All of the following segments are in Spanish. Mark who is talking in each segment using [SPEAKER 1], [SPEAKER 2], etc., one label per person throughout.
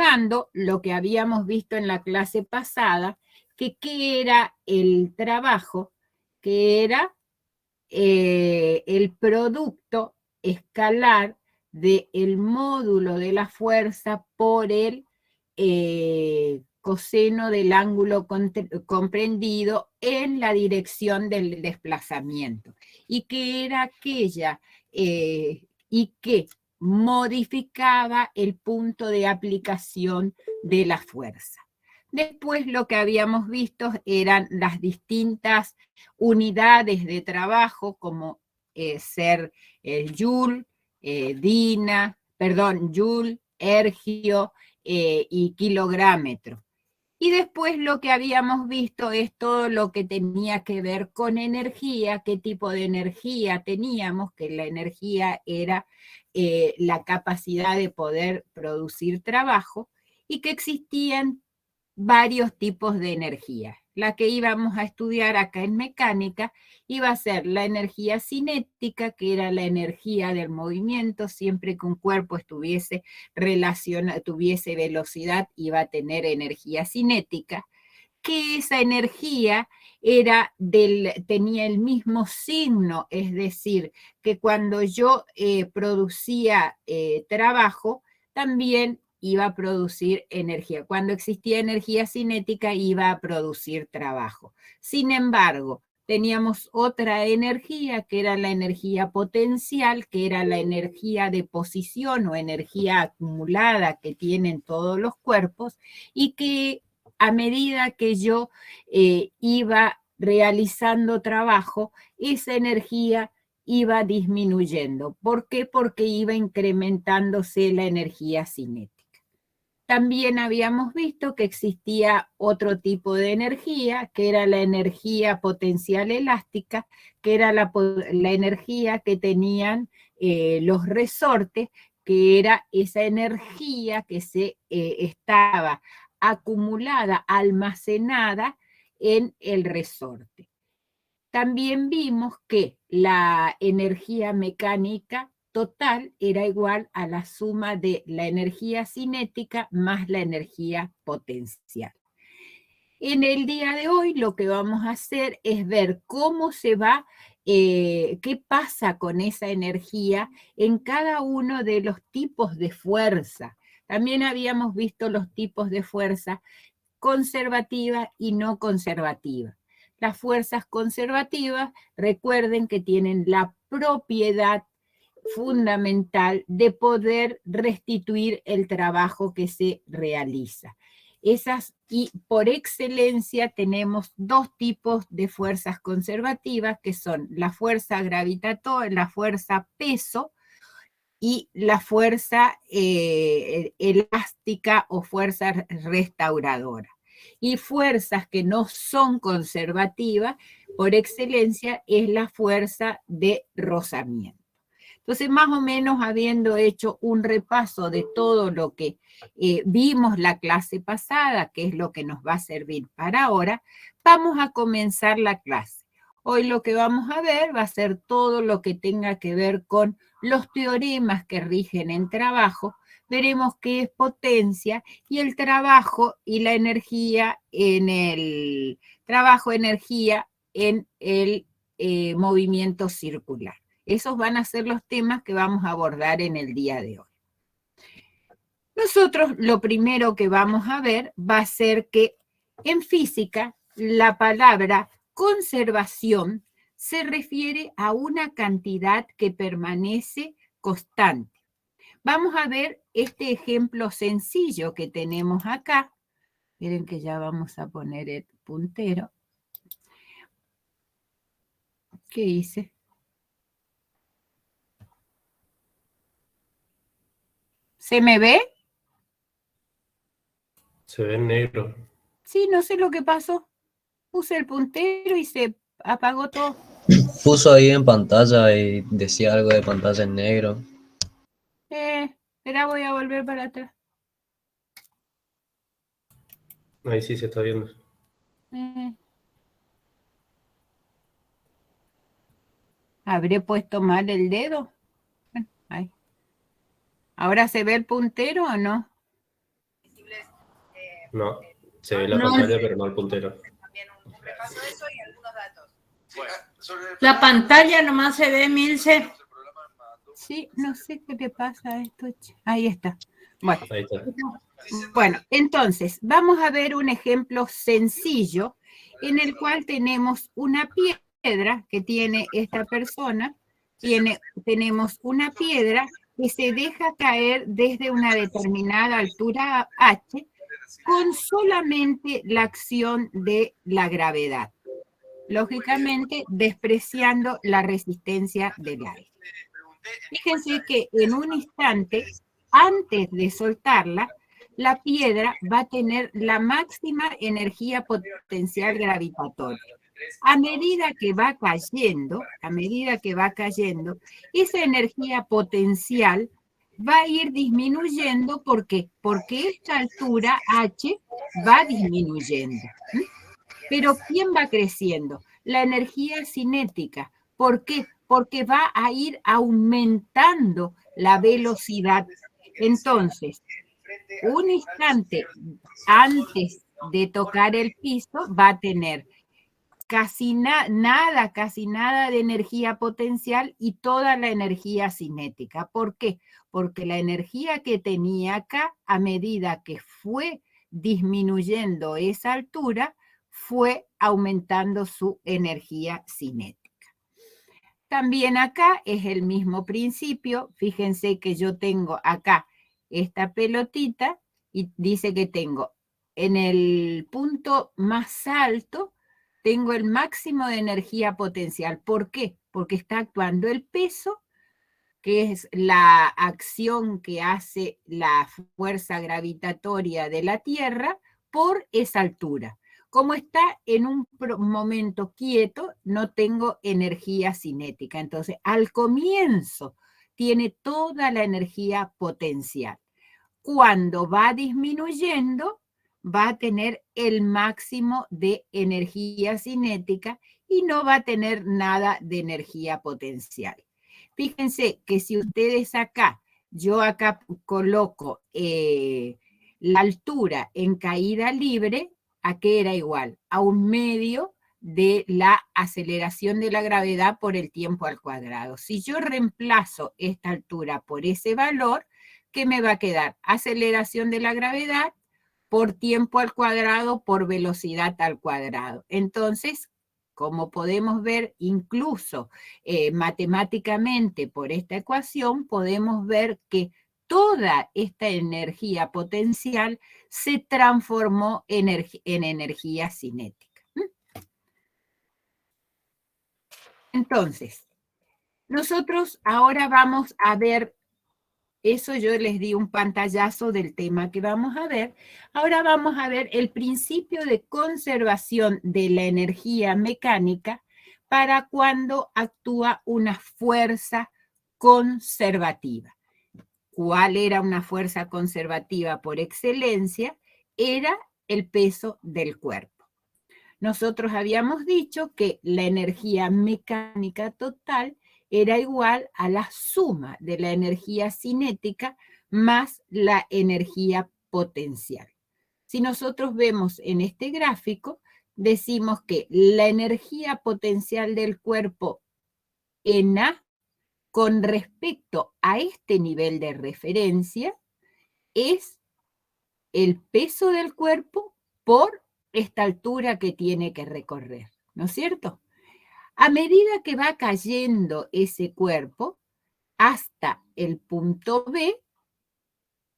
[SPEAKER 1] recordando lo que habíamos visto en la clase pasada, que qué era el trabajo, que era el producto escalar del módulo de la fuerza por el coseno del ángulo comprendido en la dirección del desplazamiento, y que era aquella y que modificaba el punto de aplicación de la fuerza. Después lo que habíamos visto eran las distintas unidades de trabajo, como ser el Joule, Joule, ergio y kilográmetro. Y después lo que habíamos visto es todo lo que tenía que ver con energía, qué tipo de energía teníamos, que la energía era la capacidad de poder producir trabajo, y que existían varios tipos de energía. La que íbamos a estudiar acá en mecánica iba a ser la energía cinética, que era la energía del movimiento. Siempre que un cuerpo tuviese velocidad, iba a tener energía cinética, que esa energía tenía el mismo signo, es decir, que cuando yo producía trabajo, también iba a producir energía. Cuando existía energía cinética, iba a producir trabajo. Sin embargo, teníamos otra energía, que era la energía potencial, que era la energía de posición o energía acumulada que tienen todos los cuerpos, y que a medida que yo iba realizando trabajo, esa energía iba disminuyendo. ¿Por qué? Porque iba incrementándose la energía cinética. También habíamos visto que existía otro tipo de energía, que era la energía potencial elástica, que era la energía que tenían los resortes, que era esa energía que estaba acumulada, almacenada en el resorte. También vimos que la energía mecánica total era igual a la suma de la energía cinética más la energía potencial. En el día de hoy lo que vamos a hacer es ver cómo qué pasa con esa energía en cada uno de los tipos de fuerza. También habíamos visto los tipos de fuerza conservativa y no conservativa. Las fuerzas conservativas, recuerden que tienen la propiedad fundamental de poder restituir el trabajo que se realiza. Y por excelencia tenemos dos tipos de fuerzas conservativas, que son la fuerza gravitatoria, la fuerza peso, y la fuerza elástica o fuerza restauradora. Y fuerzas que no son conservativas, por excelencia, es la fuerza de rozamiento. Entonces, más o menos, habiendo hecho un repaso de todo lo que vimos la clase pasada, que es lo que nos va a servir para ahora, vamos a comenzar la clase. Hoy lo que vamos a ver va a ser todo lo que tenga que ver con los teoremas que rigen en trabajo. Veremos qué es potencia y el trabajo y la energía en el trabajo-energía en el movimiento circular. Esos van a ser los temas que vamos a abordar en el día de hoy. Nosotros lo primero que vamos a ver va a ser que en física la palabra conservación se refiere a una cantidad que permanece constante. Vamos a ver este ejemplo sencillo que tenemos acá. Miren que ya vamos a poner el puntero. ¿Qué hice? ¿Se me ve?
[SPEAKER 2] Se ve en negro.
[SPEAKER 1] Sí, no sé lo que pasó. Puse el puntero y se apagó todo.
[SPEAKER 3] Puso ahí en pantalla y decía algo de pantalla en negro.
[SPEAKER 1] Espera, voy a volver para atrás.
[SPEAKER 2] Ahí sí se está viendo.
[SPEAKER 1] ¿Habré puesto mal el dedo? Bueno, ahí. ¿Ahora se ve el puntero o no?
[SPEAKER 2] No, se ve la
[SPEAKER 4] No.
[SPEAKER 2] pantalla, pero no el puntero.
[SPEAKER 5] También un repaso de eso y algunos datos.
[SPEAKER 4] La pantalla nomás se ve, Milce.
[SPEAKER 1] Sí, no sé qué le pasa a esto. Ahí está. Bueno,
[SPEAKER 2] Ahí está.
[SPEAKER 1] bueno, entonces, vamos a ver un ejemplo sencillo en el cual tenemos una piedra que tiene esta persona, tenemos una piedra que se deja caer desde una determinada altura h con solamente la acción de la gravedad, lógicamente despreciando la resistencia del aire. Fíjense que en un instante, antes de soltarla, la piedra va a tener la máxima energía potencial gravitatoria. A medida que va cayendo, esa energía potencial va a ir disminuyendo. ¿Por qué? Porque esta altura h va disminuyendo. Pero ¿quién va creciendo? La energía cinética. ¿Por qué? Porque va a ir aumentando la velocidad. Entonces, un instante antes de tocar el piso va a tener casi nada de energía potencial y toda la energía cinética. ¿Por qué? Porque la energía que tenía acá, a medida que fue disminuyendo esa altura, fue aumentando su energía cinética. También acá es el mismo principio. Fíjense que yo tengo acá esta pelotita y dice que tengo en el punto más alto, tengo el máximo de energía potencial. ¿Por qué? Porque está actuando el peso, que es la acción que hace la fuerza gravitatoria de la Tierra por esa altura. Como está en un momento quieto, no tengo energía cinética. Entonces, al comienzo tiene toda la energía potencial. Cuando va disminuyendo, va a tener el máximo de energía cinética y no va a tener nada de energía potencial. Fíjense que si ustedes acá, yo acá coloco la altura en caída libre, ¿a qué era igual? A 1/2 de la aceleración de la gravedad por el tiempo al cuadrado. Si yo reemplazo esta altura por ese valor, ¿qué me va a quedar? Aceleración de la gravedad por tiempo al cuadrado por velocidad al cuadrado. Entonces, como podemos ver, incluso matemáticamente por esta ecuación, podemos ver que toda esta energía potencial se transformó en energía cinética. Entonces, nosotros ahora vamos a ver, eso yo les di un pantallazo del tema que vamos a ver. Ahora vamos a ver el principio de conservación de la energía mecánica para cuando actúa una fuerza conservativa. ¿Cuál era una fuerza conservativa por excelencia? Era el peso del cuerpo. Nosotros habíamos dicho que la energía mecánica total era igual a la suma de la energía cinética más la energía potencial. Si nosotros vemos en este gráfico, decimos que la energía potencial del cuerpo en A con respecto a este nivel de referencia es el peso del cuerpo por esta altura que tiene que recorrer, ¿no es cierto? A medida que va cayendo ese cuerpo hasta el punto B,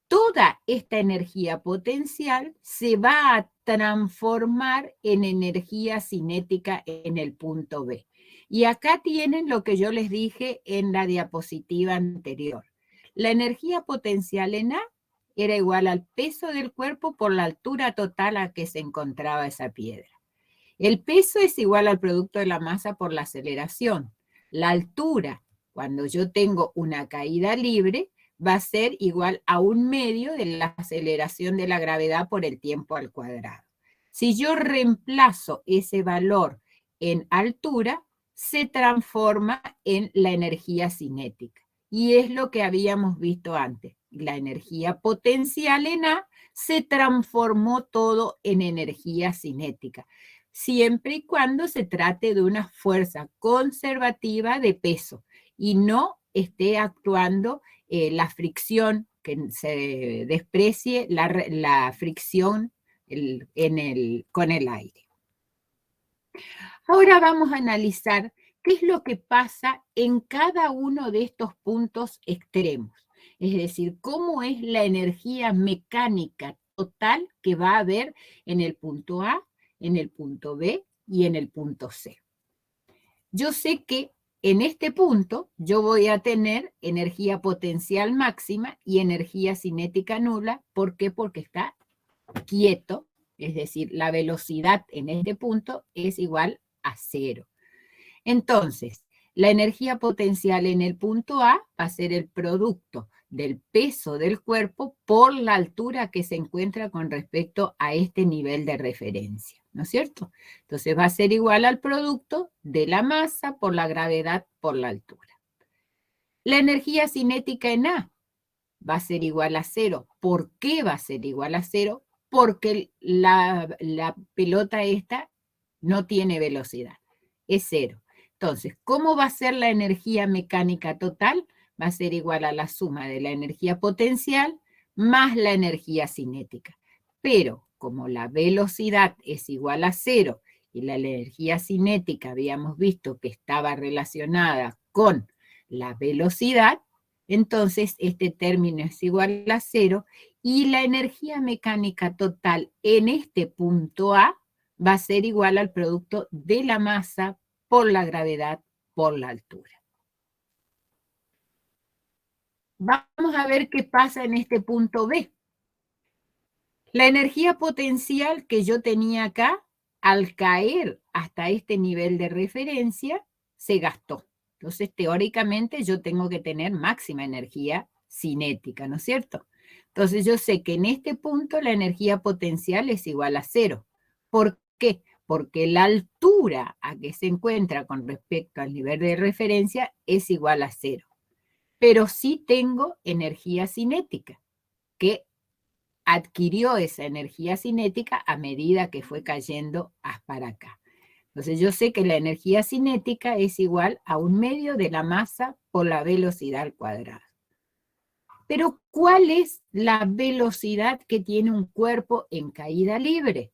[SPEAKER 1] toda esta energía potencial se va a transformar en energía cinética en el punto B. Y acá tienen lo que yo les dije en la diapositiva anterior. La energía potencial en A era igual al peso del cuerpo por la altura total a que se encontraba esa piedra. El peso es igual al producto de la masa por la aceleración. La altura, cuando yo tengo una caída libre, va a ser igual a 1/2 de la aceleración de la gravedad por el tiempo al cuadrado. Si yo reemplazo ese valor en altura, se transforma en la energía cinética. Y es lo que habíamos visto antes. la energía potencial en A, se transformó todo en energía cinética, siempre y cuando se trate de una fuerza conservativa de peso y no esté actuando la fricción, que se desprecie la fricción con el aire. Ahora vamos a analizar qué es lo que pasa en cada uno de estos puntos extremos. Es decir, cómo es la energía mecánica total que va a haber en el punto A, en el punto B y en el punto C. Yo sé que en este punto yo voy a tener energía potencial máxima y energía cinética nula. ¿Por qué? Porque está quieto, es decir, la velocidad en este punto es igual a 0. Entonces, la energía potencial en el punto A va a ser el producto del peso del cuerpo por la altura que se encuentra con respecto a este nivel de referencia, ¿no es cierto? Entonces va a ser igual al producto de la masa por la gravedad por la altura. La energía cinética en A va a ser igual a 0. ¿Por qué va a ser igual a 0? Porque la pelota esta no tiene velocidad, es 0. Entonces, ¿cómo va a ser la energía mecánica total? Va a ser igual a la suma de la energía potencial más la energía cinética. Pero como la velocidad es igual a 0 y la energía cinética habíamos visto que estaba relacionada con la velocidad, entonces este término es igual a 0 y la energía mecánica total en este punto A va a ser igual al producto de la masa por la gravedad por la altura. Vamos a ver qué pasa en este punto B. La energía potencial que yo tenía acá, al caer hasta este nivel de referencia, se gastó. Entonces, teóricamente, yo tengo que tener máxima energía cinética, ¿no es cierto? Entonces, yo sé que en este punto la energía potencial es igual a 0. ¿Por qué? Porque la altura a que se encuentra con respecto al nivel de referencia es igual a 0. Pero sí tengo energía cinética, que adquirió esa energía cinética a medida que fue cayendo para acá. Entonces yo sé que la energía cinética es igual a 1/2 de la masa por la velocidad al cuadrado. Pero ¿cuál es la velocidad que tiene un cuerpo en caída libre?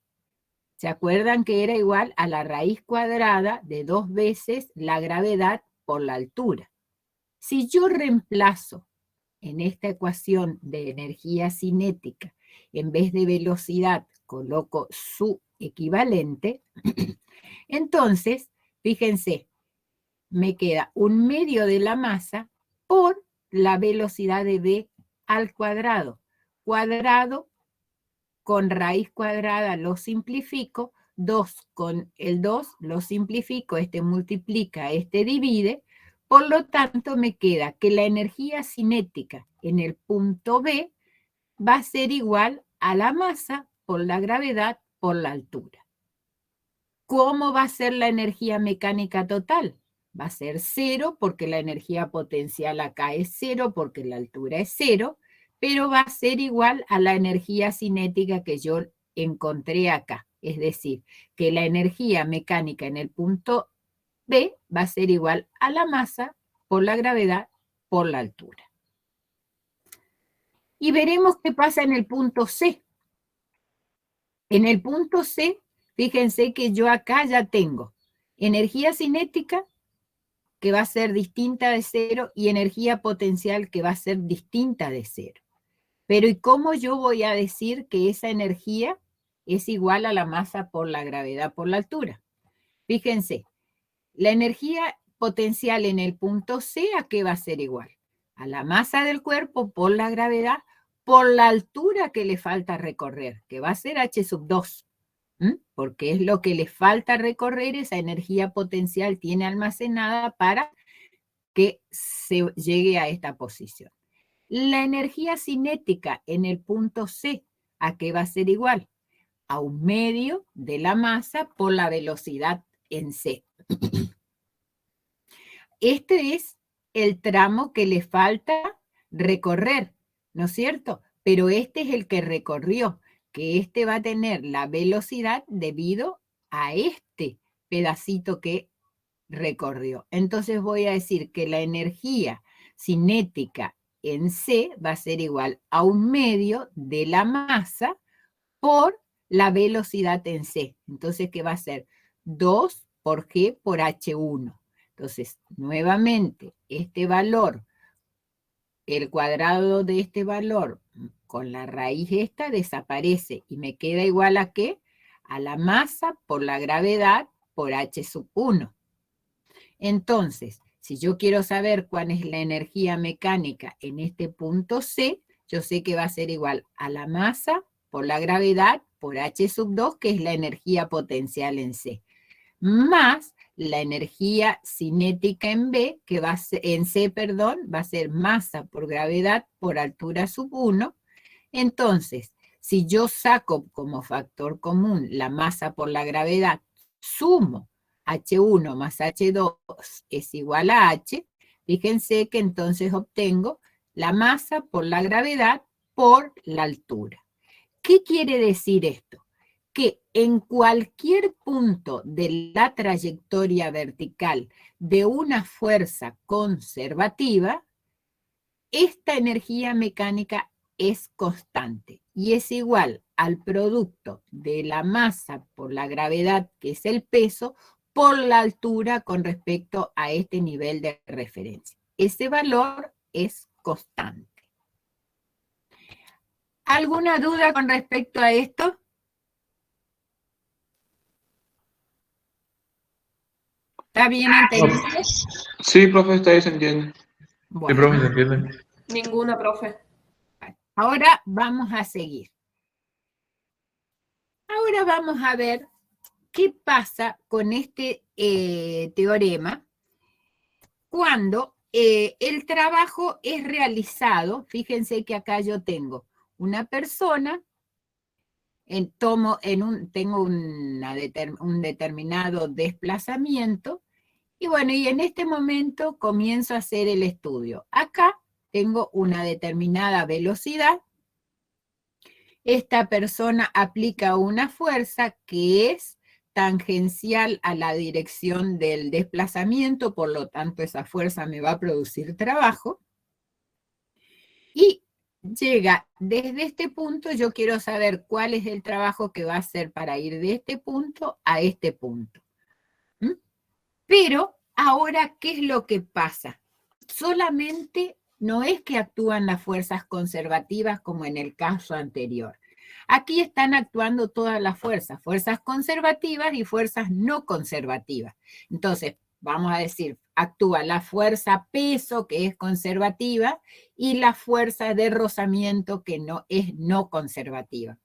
[SPEAKER 1] ¿Se acuerdan que era igual a la raíz cuadrada de 2 veces la gravedad por la altura? Si yo reemplazo en esta ecuación de energía cinética, en vez de velocidad, coloco su equivalente, entonces, fíjense, me queda 1/2 de la masa por la velocidad de v al cuadrado. Cuadrado con raíz cuadrada lo simplifico, 2 con el 2 lo simplifico, este multiplica, este divide. Por lo tanto, me queda que la energía cinética en el punto B va a ser igual a la masa por la gravedad por la altura. ¿Cómo va a ser la energía mecánica total? Va a ser 0 porque la energía potencial acá es 0 porque la altura es 0, pero va a ser igual a la energía cinética que yo encontré acá. Es decir, que la energía mecánica en el punto B va a ser igual a la masa por la gravedad por la altura. Y veremos qué pasa en el punto C. En el punto C, fíjense que yo acá ya tengo energía cinética que va a ser distinta de 0 y energía potencial que va a ser distinta de 0. Pero ¿y cómo yo voy a decir que esa energía es igual a la masa por la gravedad por la altura? Fíjense, la energía potencial en el punto C, ¿a qué va a ser igual? A la masa del cuerpo por la gravedad por la altura que le falta recorrer, que va a ser h², porque es lo que le falta recorrer, esa energía potencial tiene almacenada para que se llegue a esta posición. La energía cinética en el punto C, ¿a qué va a ser igual? A 1/2 de la masa por la velocidad en C. Este es el tramo que le falta recorrer, ¿no es cierto? Pero este es el que recorrió, que este va a tener la velocidad debido a este pedacito que recorrió. Entonces voy a decir que la energía cinética en C va a ser igual a 1/2 de la masa por la velocidad en C. Entonces, ¿qué va a ser? 2 por G por H1. Entonces, nuevamente, este valor, el cuadrado de este valor con la raíz esta desaparece y me queda igual a ¿qué? A la masa por la gravedad por H1. Entonces, si yo quiero saber cuál es la energía mecánica en este punto C, yo sé que va a ser igual a la masa por la gravedad por H2, que es la energía potencial en C, más la energía cinética en B, que va a ser, en C, perdón, va a ser masa por gravedad por altura sub 1. Entonces, si yo saco como factor común la masa por la gravedad, sumo H1 más H2 es igual a H, fíjense que entonces obtengo la masa por la gravedad por la altura. ¿Qué quiere decir esto? Que en cualquier punto de la trayectoria vertical de una fuerza conservativa, esta energía mecánica es constante y es igual al producto de la masa por la gravedad, que es el peso, por la altura con respecto a este nivel de referencia. Ese valor es constante. ¿Alguna duda con respecto a esto? ¿Está bien entendido?
[SPEAKER 6] Sí, profe, está ahí, se entiende.
[SPEAKER 1] Bueno.
[SPEAKER 6] Sí, profe, se entiende.
[SPEAKER 7] Ninguna, profe.
[SPEAKER 1] Ahora vamos a seguir. Ahora vamos a ver qué pasa con este teorema cuando el trabajo es realizado. Fíjense que acá yo tengo una persona, tengo un determinado desplazamiento, y bueno, y en este momento comienzo a hacer el estudio. Acá tengo una determinada velocidad. Esta persona aplica una fuerza que es tangencial a la dirección del desplazamiento, por lo tanto esa fuerza me va a producir trabajo. Y llega desde este punto, yo quiero saber cuál es el trabajo que va a hacer para ir de este punto a este punto. Pero ahora, ¿qué es lo que pasa? Solamente no es que actúan las fuerzas conservativas como en el caso anterior. Aquí están actuando todas las fuerzas conservativas y fuerzas no conservativas. Entonces, vamos a decir, actúa la fuerza peso, que es conservativa, y la fuerza de rozamiento, que no es no conservativa.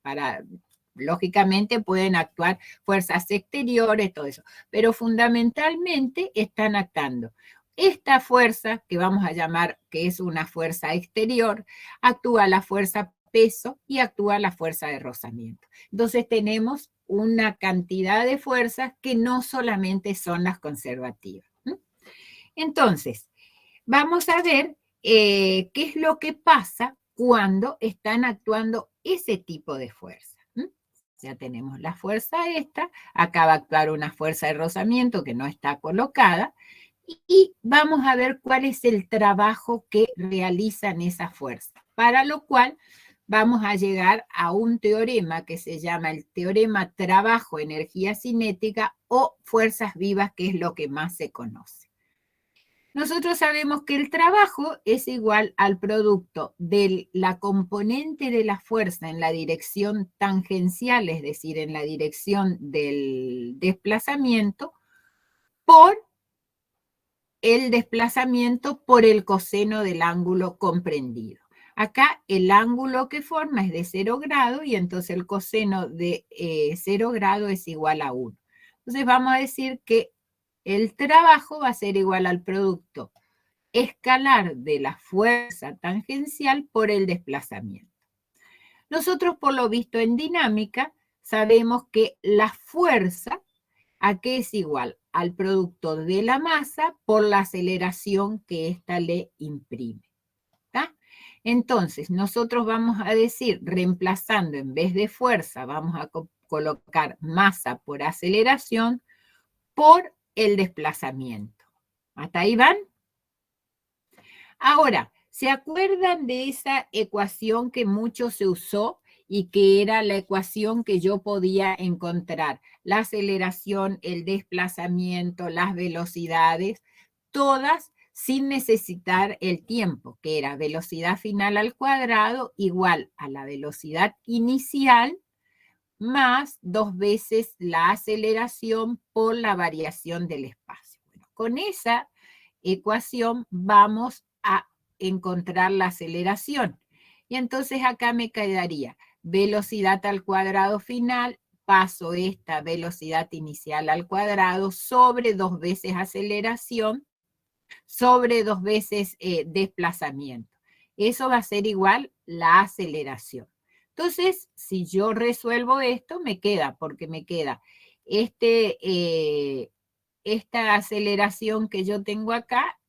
[SPEAKER 1] Lógicamente pueden actuar fuerzas exteriores, todo eso, pero fundamentalmente están actuando. Esta fuerza, que vamos a llamar que es una fuerza exterior, actúa la fuerza peso y actúa la fuerza de rozamiento. Entonces tenemos una cantidad de fuerzas que no solamente son las conservativas. Entonces, vamos a ver qué es lo que pasa cuando están actuando ese tipo de fuerza. Ya tenemos la fuerza esta, acá va a actuar una fuerza de rozamiento que no está colocada, y vamos a ver cuál es el trabajo que realizan esas fuerzas, para lo cual vamos a llegar a un teorema que se llama el teorema trabajo-energía cinética o fuerzas vivas, que es lo que más se conoce. Nosotros sabemos que el trabajo es igual al producto de la componente de la fuerza en la dirección tangencial, es decir, en la dirección del desplazamiento, por el desplazamiento por el coseno del ángulo comprendido. Acá el ángulo que forma es de 0 grados y entonces el coseno de 0 grados es igual a 1. Entonces vamos a decir que el trabajo va a ser igual al producto escalar de la fuerza tangencial por el desplazamiento. Nosotros, por lo visto en dinámica, sabemos que la fuerza, ¿a qué es igual? Al producto de la masa por la aceleración que ésta le imprime. ¿Tá? Entonces, nosotros vamos a decir, reemplazando en vez de fuerza, vamos a colocar masa por aceleración por el desplazamiento. ¿Hasta ahí van? Ahora, ¿se acuerdan de esa ecuación que mucho se usó y que era la ecuación que yo podía encontrar? La aceleración, el desplazamiento, las velocidades, todas sin necesitar el tiempo, que era velocidad final al cuadrado igual a la velocidad inicial más 2 veces la aceleración por la variación del espacio. Bueno, con esa ecuación vamos a encontrar la aceleración. Y entonces acá me quedaría velocidad al cuadrado final, paso esta velocidad inicial al cuadrado sobre 2 veces aceleración, sobre 2 veces desplazamiento. Eso va a ser igual la aceleración. Entonces, si yo resuelvo esto, me queda, porque me queda esta aceleración que yo tengo acá,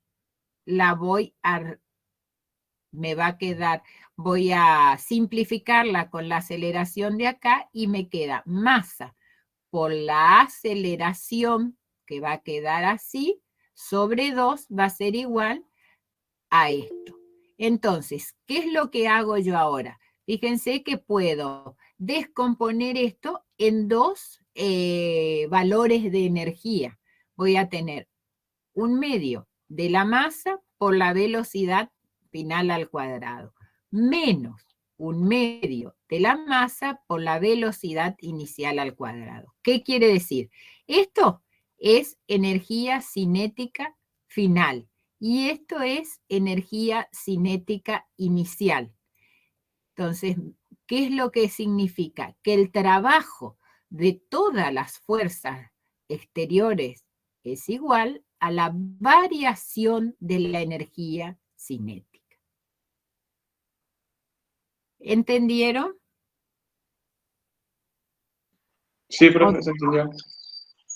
[SPEAKER 1] me va a quedar, voy a simplificarla con la aceleración de acá y me queda masa por la aceleración, que va a quedar así, sobre 2 va a ser igual a esto. Entonces, ¿qué es lo que hago yo ahora? Fíjense que puedo descomponer esto en 2 valores de energía. Voy a tener un medio de la masa por la velocidad final al cuadrado, menos un medio de la masa por la velocidad inicial al cuadrado. ¿Qué quiere decir? Esto es energía cinética final y esto es energía cinética inicial. Entonces, ¿qué es lo que significa? Que el trabajo de todas las fuerzas exteriores es igual a la variación de la energía cinética. ¿Entendieron?
[SPEAKER 6] Sí, profe, se entendió.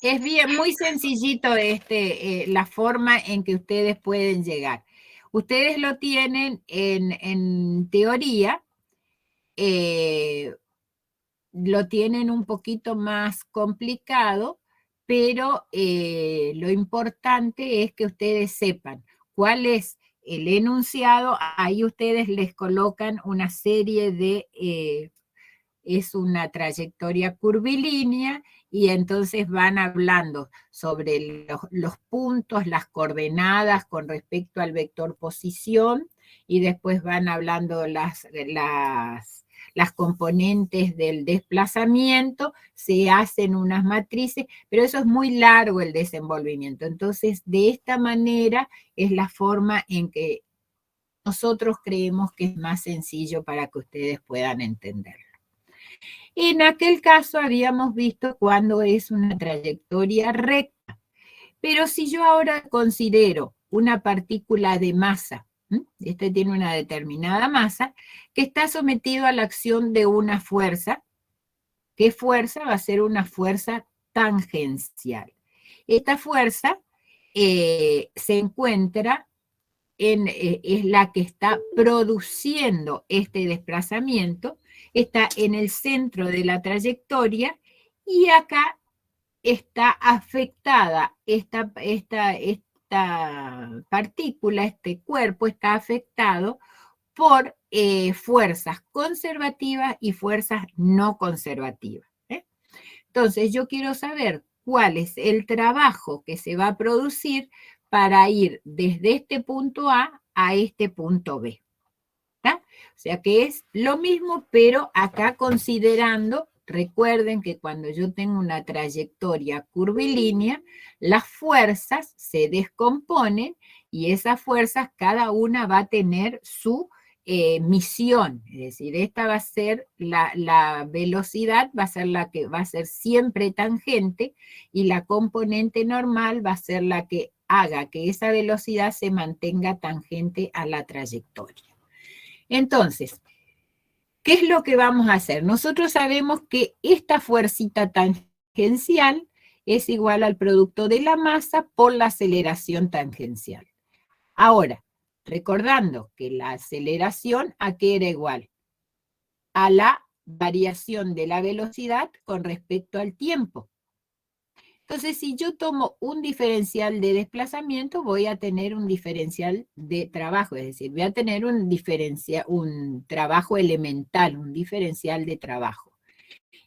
[SPEAKER 1] Es bien, muy sencillito la forma en que ustedes pueden llegar. Ustedes lo tienen en teoría, lo tienen un poquito más complicado, pero lo importante es que ustedes sepan cuál es el enunciado. Ahí ustedes les colocan una serie de, es una trayectoria curvilínea, y entonces van hablando sobre los puntos, las coordenadas con respecto al vector posición, y después van hablando las componentes del desplazamiento, se hacen unas matrices, pero eso es muy largo el desenvolvimiento. Entonces, de esta manera es la forma en que nosotros creemos que es más sencillo para que ustedes puedan entenderlo. En aquel caso habíamos visto cuando es una trayectoria recta, pero si yo ahora considero una partícula de masa, este tiene una determinada masa, que está sometido a la acción de una fuerza. ¿Qué fuerza? Va a ser una fuerza tangencial. Esta fuerza se encuentra es la que está produciendo este desplazamiento, está en el centro de la trayectoria, y acá está afectada esta partícula, este cuerpo está afectado por fuerzas conservativas y fuerzas no conservativas. Entonces, yo quiero saber cuál es el trabajo que se va a producir para ir desde este punto A este punto B. ¿Está? O sea que es lo mismo, pero acá considerando, recuerden que cuando yo tengo una trayectoria curvilínea, las fuerzas se descomponen y esas fuerzas cada una va a tener su misión, es decir, esta va a ser la velocidad, va a ser la que va a ser siempre tangente, y la componente normal va a ser la que haga que esa velocidad se mantenga tangente a la trayectoria. Entonces, ¿qué es lo que vamos a hacer? Nosotros sabemos que esta fuercita tangencial es igual al producto de la masa por la aceleración tangencial. Ahora, Recordando que la aceleración, ¿a qué era igual? A la variación de la velocidad con respecto al tiempo. Entonces, si yo tomo un diferencial de desplazamiento, voy a tener un diferencial de trabajo, es decir, voy a tener un trabajo elemental, un diferencial de trabajo.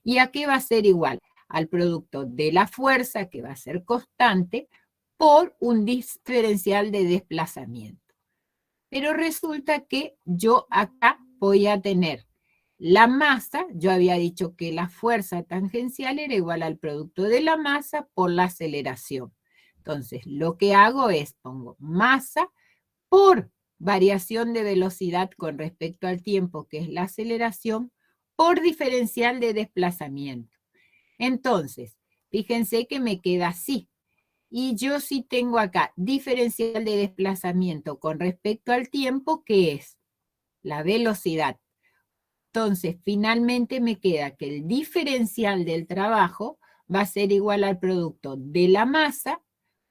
[SPEAKER 1] ¿Y a qué va a ser igual? Al producto de la fuerza, que va a ser constante, por un diferencial de desplazamiento. Pero resulta que yo acá voy a tener la masa, yo había dicho que la fuerza tangencial era igual al producto de la masa por la aceleración. Entonces, lo que hago es, pongo masa por variación de velocidad con respecto al tiempo, que es la aceleración, por diferencial de desplazamiento. Entonces, fíjense que me queda así. Y yo sí tengo acá diferencial de desplazamiento con respecto al tiempo, que es la velocidad. Entonces, finalmente me queda que el diferencial del trabajo va a ser igual al producto de la masa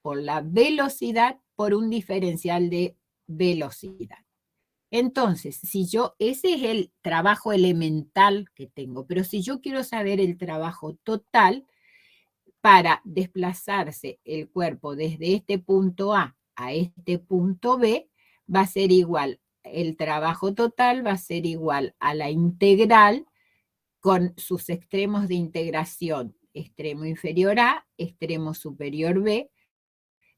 [SPEAKER 1] por la velocidad por un diferencial de velocidad. Entonces, ese es el trabajo elemental que tengo, pero si yo quiero saber el trabajo total, para desplazarse el cuerpo desde este punto A este punto B, va a ser igual, el trabajo total va a ser igual a la integral con sus extremos de integración, extremo inferior A, extremo superior B,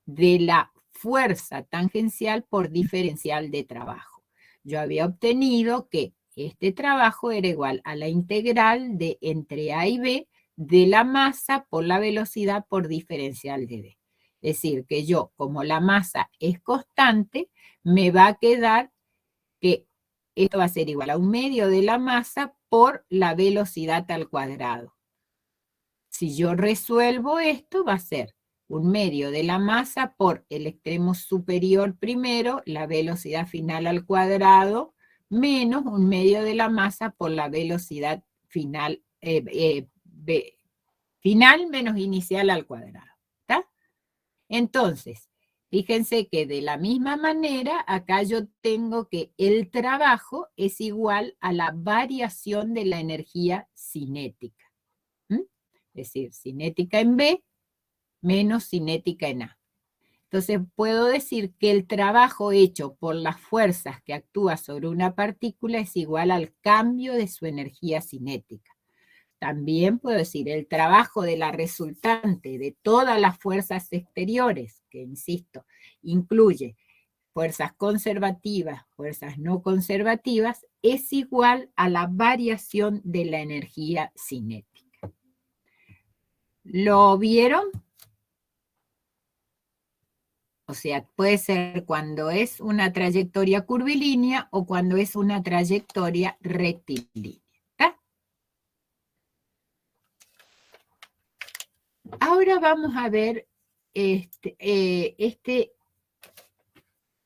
[SPEAKER 1] de la fuerza tangencial por diferencial de trabajo. Yo había obtenido que este trabajo era igual a la integral de entre A y B de la masa por la velocidad por diferencial de B. Es decir, que yo, como la masa es constante, me va a quedar que esto va a ser igual a 1/2 de la masa por la velocidad al cuadrado. Si yo resuelvo esto, va a ser 1/2 de la masa por el extremo superior primero, la velocidad final al cuadrado, menos 1/2 de la masa por la velocidad final, final menos inicial al cuadrado. ¿Está? Entonces, fíjense que de la misma manera, acá yo tengo que el trabajo es igual a la variación de la energía cinética. Es decir, cinética en B menos cinética en A. Entonces puedo decir que el trabajo hecho por las fuerzas que actúa sobre una partícula es igual al cambio de su energía cinética. También puedo decir el trabajo de la resultante de todas las fuerzas exteriores, que insisto, incluye fuerzas conservativas, fuerzas no conservativas, es igual a la variación de la energía cinética. ¿Lo vieron? O sea, puede ser cuando es una trayectoria curvilínea o cuando es una trayectoria rectilínea. ¿Está? Ahora vamos a ver esta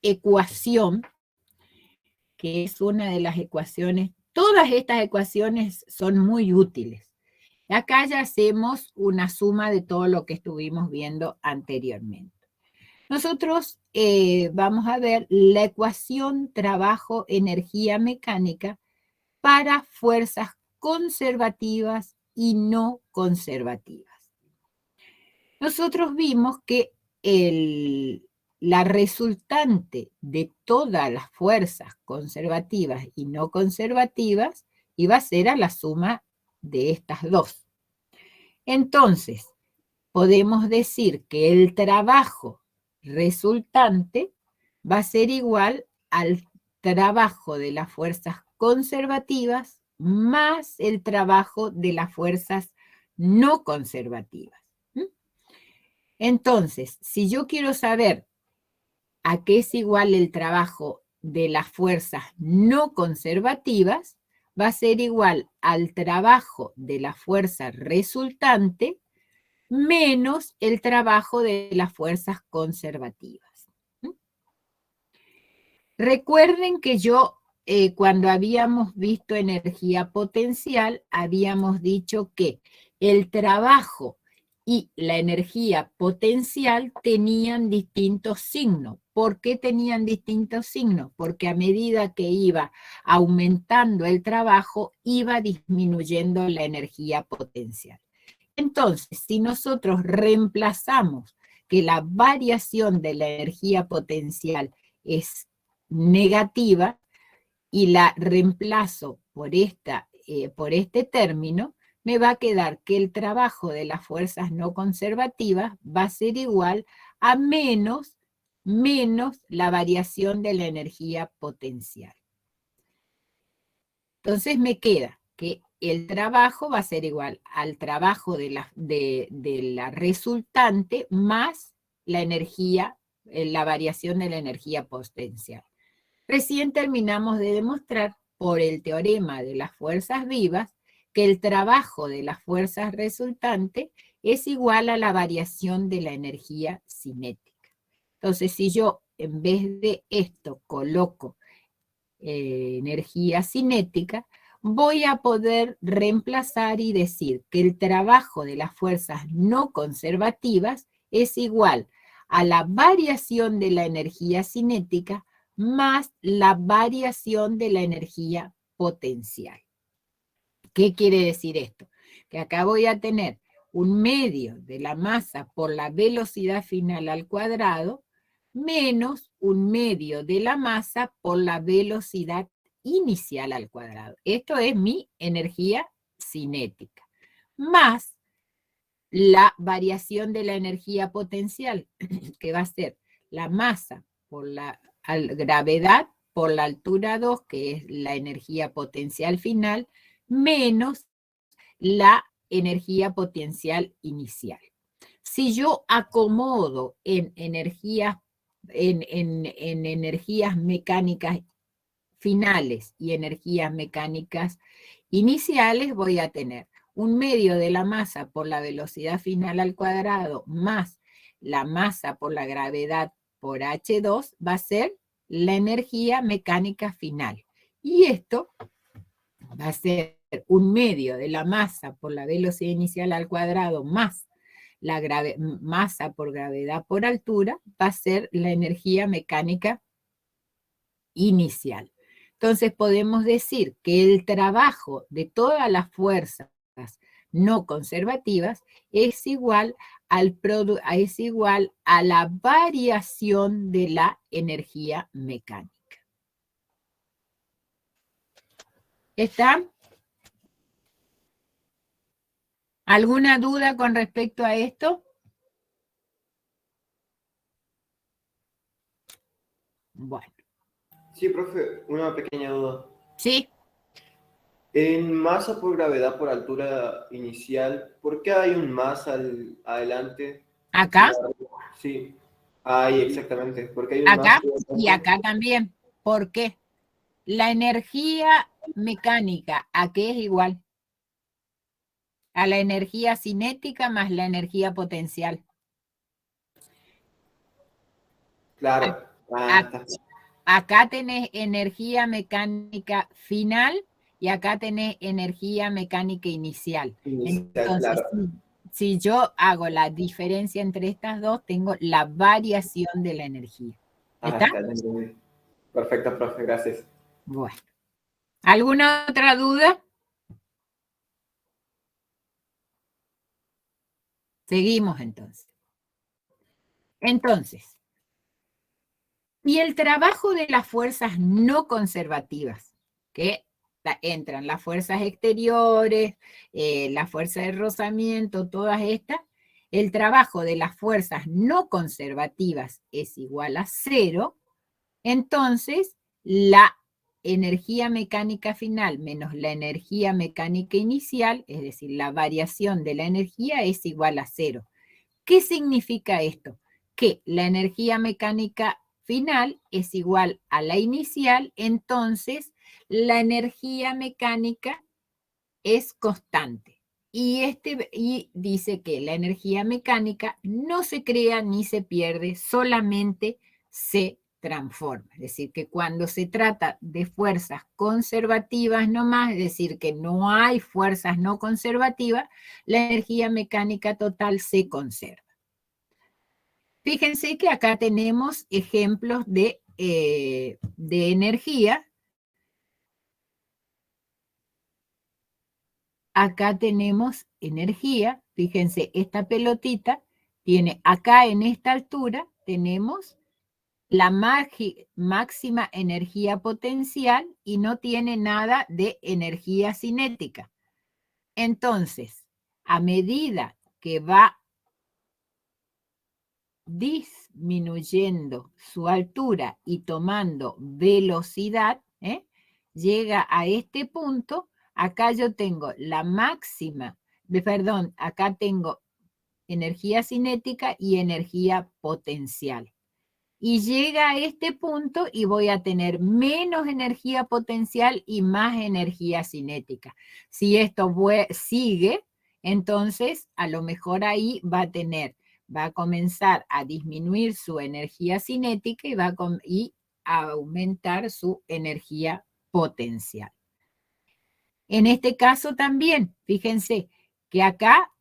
[SPEAKER 1] ecuación, que es una de las ecuaciones. Todas estas ecuaciones son muy útiles. Acá ya hacemos una suma de todo lo que estuvimos viendo anteriormente. Nosotros vamos a ver la ecuación trabajo-energía mecánica para fuerzas conservativas y no conservativas. Nosotros vimos que la resultante de todas las fuerzas conservativas y no conservativas iba a ser a la suma de estas dos. Entonces, podemos decir que el trabajo resultante va a ser igual al trabajo de las fuerzas conservativas más el trabajo de las fuerzas no conservativas. Entonces, si yo quiero saber a qué es igual el trabajo de las fuerzas no conservativas, va a ser igual al trabajo de la fuerza resultante menos el trabajo de las fuerzas conservativas. Recuerden que yo, cuando habíamos visto energía potencial, habíamos dicho que el trabajo y la energía potencial tenían distintos signos. ¿Por qué tenían distintos signos? Porque a medida que iba aumentando el trabajo, iba disminuyendo la energía potencial. Entonces, si nosotros reemplazamos que la variación de la energía potencial es negativa y la reemplazo por este término, me va a quedar que el trabajo de las fuerzas no conservativas va a ser igual a menos la variación de la energía potencial. Entonces me queda que el trabajo va a ser igual al trabajo de la resultante más la energía, la variación de la energía potencial. Recién terminamos de demostrar por el teorema de las fuerzas vivas que el trabajo de las fuerzas resultantes es igual a la variación de la energía cinética. Entonces, si yo en vez de esto coloco energía cinética, voy a poder reemplazar y decir que el trabajo de las fuerzas no conservativas es igual a la variación de la energía cinética más la variación de la energía potencial. ¿Qué quiere decir esto? Que acá voy a tener un medio de la masa por la velocidad final al cuadrado menos un medio de la masa por la velocidad inicial al cuadrado. Esto es mi energía cinética. Más la variación de la energía potencial, que va a ser la masa por la gravedad por la altura 2, que es la energía potencial final, menos la energía potencial inicial. Si yo acomodo en energías mecánicas finales y energías mecánicas iniciales, voy a tener un medio de la masa por la velocidad final al cuadrado más la masa por la gravedad por H2 va a ser la energía mecánica final. Y esto va a ser un medio de la masa por la velocidad inicial al cuadrado más la masa por gravedad por altura, va a ser la energía mecánica inicial. Entonces podemos decir que el trabajo de todas las fuerzas no conservativas es igual a la variación de la energía mecánica. ¿Está? ¿Alguna duda con respecto a esto? Bueno.
[SPEAKER 7] Sí, profe, una pequeña duda.
[SPEAKER 1] Sí.
[SPEAKER 7] En masa por gravedad por altura inicial, ¿por qué hay un más adelante?
[SPEAKER 1] ¿Acá?
[SPEAKER 7] Sí, ahí exactamente. Porque hay un
[SPEAKER 1] Acá
[SPEAKER 7] más
[SPEAKER 1] y acá también. ¿Por qué? La energía mecánica, ¿a qué es igual? A la energía cinética más la energía potencial.
[SPEAKER 7] Claro.
[SPEAKER 1] Acá tenés energía mecánica final y acá tenés energía mecánica inicial. Entonces,
[SPEAKER 7] claro.
[SPEAKER 1] si yo hago la diferencia entre estas dos, tengo la variación de la energía. ¿Está?
[SPEAKER 7] Perfecto, profe, gracias.
[SPEAKER 1] Bueno. ¿Alguna otra duda? Seguimos entonces. Entonces, y el trabajo de las fuerzas no conservativas, que entran las fuerzas exteriores, la fuerza de rozamiento, todas estas, el trabajo de las fuerzas no conservativas es igual a 0, entonces la energía mecánica final menos la energía mecánica inicial, es decir, la variación de la energía es igual a 0. ¿Qué significa esto? Que la energía mecánica final es igual a la inicial, entonces la energía mecánica es constante. Y dice que la energía mecánica no se crea ni se pierde, solamente se transforma. Es decir, que cuando se trata de fuerzas conservativas nomás, es decir, que no hay fuerzas no conservativas, la energía mecánica total se conserva. Fíjense que acá tenemos ejemplos de energía. Acá tenemos energía. Fíjense, esta pelotita tiene acá en esta altura, tenemos la máxima energía potencial y no tiene nada de energía cinética. Entonces, a medida que va disminuyendo su altura y tomando velocidad, llega a este punto. Acá yo tengo la máxima, perdón, acá tengo energía cinética y energía potencial. Y llega a este punto y voy a tener menos energía potencial y más energía cinética. Si esto sigue, entonces a lo mejor ahí va a comenzar a disminuir su energía cinética y va a aumentar su energía potencial. En este caso también, fíjense que acá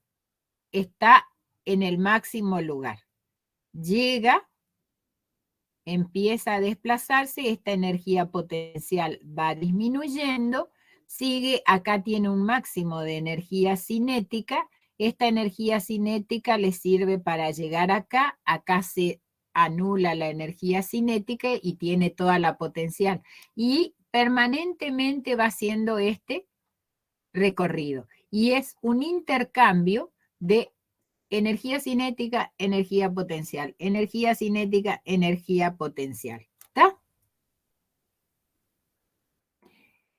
[SPEAKER 1] está en el máximo lugar. Llega, empieza a desplazarse, esta energía potencial va disminuyendo, sigue, acá tiene un máximo de energía cinética, esta energía cinética le sirve para llegar acá, acá se anula la energía cinética y tiene toda la potencial. Y permanentemente va haciendo este recorrido. Y es un intercambio de energía cinética, energía potencial, energía cinética, energía potencial. ¿Está?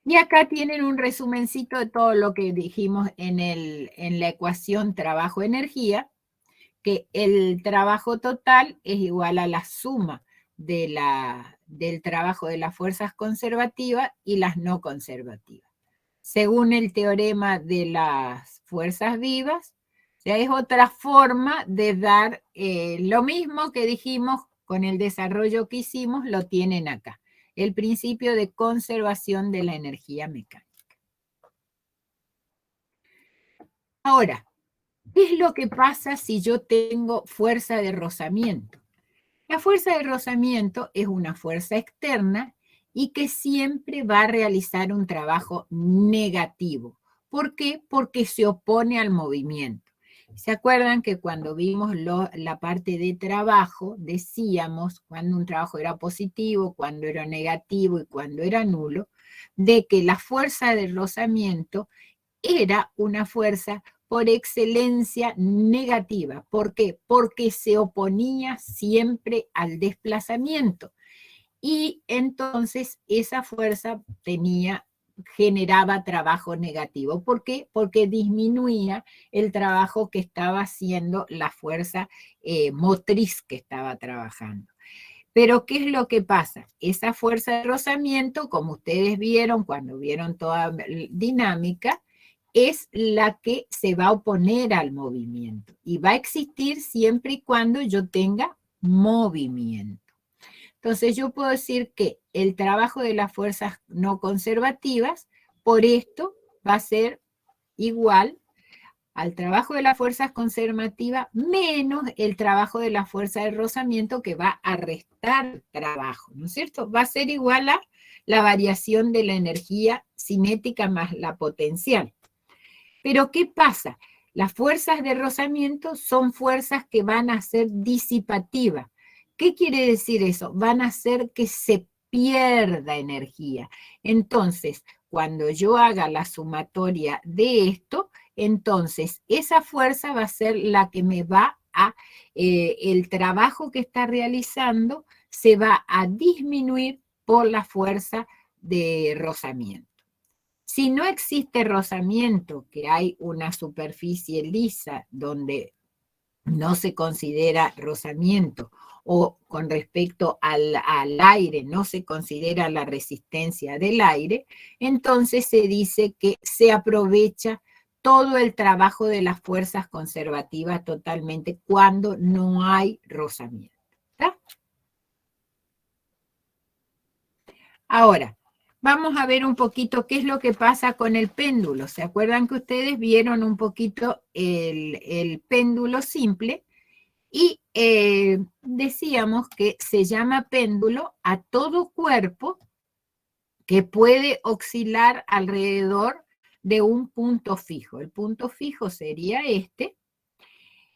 [SPEAKER 1] Y acá tienen un resumencito de todo lo que dijimos en la ecuación trabajo-energía, que el trabajo total es igual a la suma del trabajo de las fuerzas conservativas y las no conservativas. Según el teorema de las fuerzas vivas, es otra forma de dar lo mismo que dijimos con el desarrollo que hicimos, lo tienen acá. El principio de conservación de la energía mecánica. Ahora, ¿qué es lo que pasa si yo tengo fuerza de rozamiento? La fuerza de rozamiento es una fuerza externa y que siempre va a realizar un trabajo negativo. ¿Por qué? Porque se opone al movimiento. ¿Se acuerdan que cuando vimos la parte de trabajo, decíamos cuando un trabajo era positivo, cuando era negativo y cuando era nulo, de que la fuerza de rozamiento era una fuerza por excelencia negativa? ¿Por qué? Porque se oponía siempre al desplazamiento. Y entonces esa fuerza generaba trabajo negativo. ¿Por qué? Porque disminuía el trabajo que estaba haciendo la fuerza motriz que estaba trabajando. Pero ¿qué es lo que pasa? Esa fuerza de rozamiento, como ustedes vieron cuando vieron toda dinámica, es la que se va a oponer al movimiento y va a existir siempre y cuando yo tenga movimiento. Entonces yo puedo decir que el trabajo de las fuerzas no conservativas, por esto, va a ser igual al trabajo de las fuerzas conservativas menos el trabajo de la fuerza de rozamiento, que va a restar trabajo, ¿no es cierto? Va a ser igual a la variación de la energía cinética más la potencial. Pero ¿qué pasa? Las fuerzas de rozamiento son fuerzas que van a ser disipativas. ¿Qué quiere decir eso? Van a hacer que se pierda energía. Entonces, cuando yo haga la sumatoria de esto, entonces esa fuerza va a ser la que me va a, el trabajo que está realizando se va a disminuir por la fuerza de rozamiento. Si no existe rozamiento, que hay una superficie lisa donde no se considera rozamiento, o con respecto al aire no se considera la resistencia del aire, entonces se dice que se aprovecha todo el trabajo de las fuerzas conservativas totalmente cuando no hay rozamiento. ¿Está? Ahora, vamos a ver un poquito qué es lo que pasa con el péndulo. ¿Se acuerdan que ustedes vieron un poquito el péndulo simple? Y decíamos que se llama péndulo a todo cuerpo que puede oscilar alrededor de un punto fijo. El punto fijo sería este.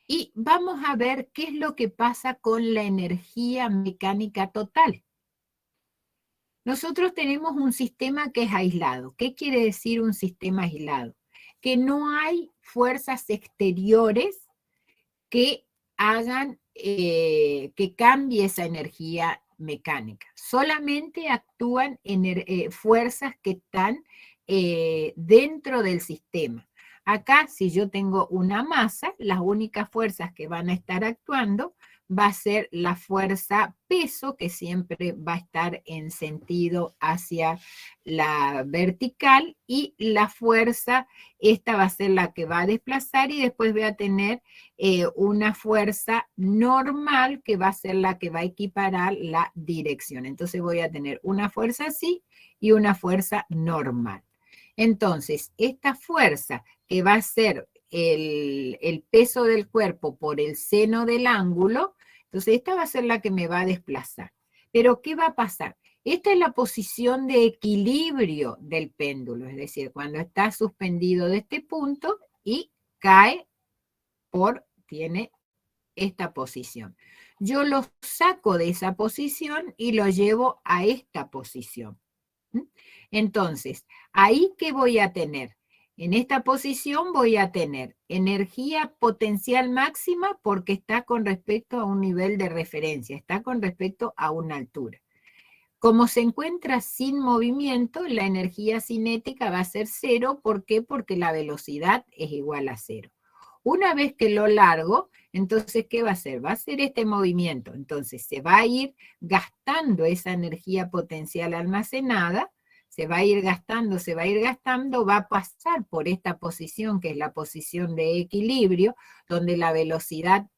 [SPEAKER 1] Y vamos a ver qué es lo que pasa con la energía mecánica total. Nosotros tenemos un sistema que es aislado. ¿Qué quiere decir un sistema aislado? Que no hay fuerzas exteriores que hagan, que cambie esa energía mecánica. Solamente actúan fuerzas que están dentro del sistema. Acá, si yo tengo una masa, las únicas fuerzas que van a estar actuando va a ser la fuerza peso, que siempre va a estar en sentido hacia la vertical, y la fuerza, esta va a ser la que va a desplazar, y después voy a tener una fuerza normal, que va a ser la que va a equiparar la dirección. Entonces voy a tener una fuerza así y una fuerza normal. Entonces, esta fuerza que va a ser el peso del cuerpo por el seno del ángulo, entonces esta va a ser la que me va a desplazar. Pero ¿qué va a pasar? Esta es la posición de equilibrio del péndulo, es decir, cuando está suspendido de este punto y cae tiene esta posición. Yo lo saco de esa posición y lo llevo a esta posición. Entonces, ¿ahí qué voy a tener? En esta posición voy a tener energía potencial máxima porque está con respecto a un nivel de referencia, está con respecto a una altura. Como se encuentra sin movimiento, la energía cinética va a ser cero. ¿Por qué? Porque la velocidad es igual a cero. Una vez que lo largo, entonces, ¿qué va a hacer? Va a hacer este movimiento. Entonces, se va a ir gastando esa energía potencial almacenada, se va a ir gastando, va a pasar por esta posición, que es la posición de equilibrio, donde la velocidad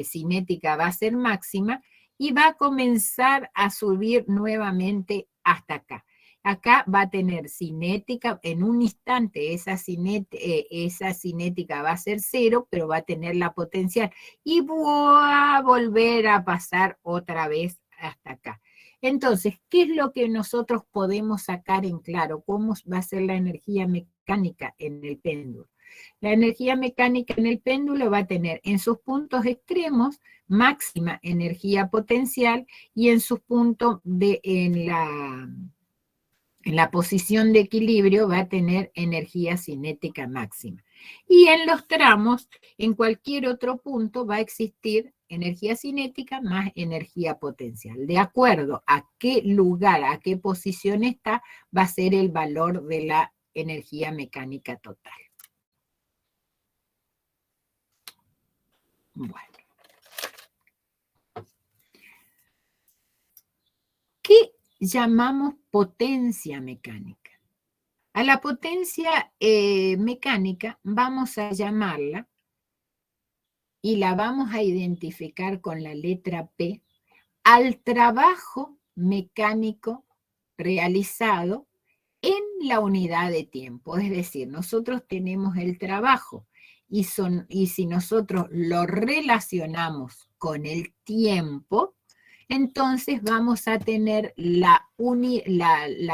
[SPEAKER 1] cinética va a ser máxima, y va a comenzar a subir nuevamente hasta acá. Acá va a tener cinética, en un instante esa cinética va a ser cero, pero va a tener la potencial, y va a volver a pasar otra vez hasta acá. Entonces, ¿qué es lo que nosotros podemos sacar en claro? ¿Cómo va a ser la energía mecánica en el péndulo? La energía mecánica en el péndulo va a tener en sus puntos extremos máxima energía potencial, y en sus puntos en la posición de equilibrio va a tener energía cinética máxima. Y en los tramos, en cualquier otro punto, va a existir energía cinética más energía potencial. De acuerdo a qué lugar, a qué posición está, va a ser el valor de la energía mecánica total. Bueno. ¿Qué llamamos potencia mecánica? A la potencia mecánica vamos a llamarla, y la vamos a identificar con la letra P, al trabajo mecánico realizado en la unidad de tiempo. Es decir, nosotros tenemos el trabajo, y si nosotros lo relacionamos con el tiempo, entonces vamos a tener la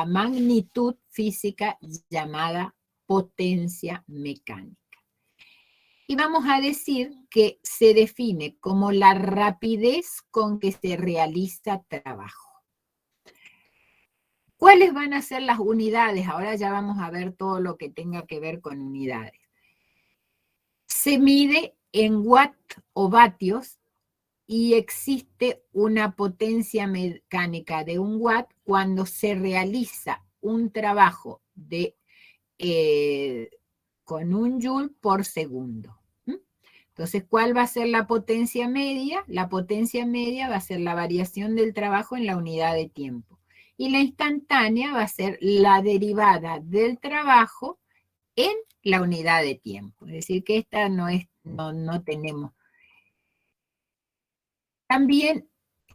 [SPEAKER 1] magnitud física llamada potencia mecánica. Y vamos a decir que se define como la rapidez con que se realiza trabajo. ¿Cuáles van a ser las unidades? Ahora ya vamos a ver todo lo que tenga que ver con unidades. Se mide en watt o vatios, y existe una potencia mecánica de 1 watt cuando se realiza un trabajo con 1 joule por segundo. Entonces, ¿cuál va a ser la potencia media? La potencia media va a ser la variación del trabajo en la unidad de tiempo. Y la instantánea va a ser la derivada del trabajo en la unidad de tiempo. Es decir, que esta no tenemos. También,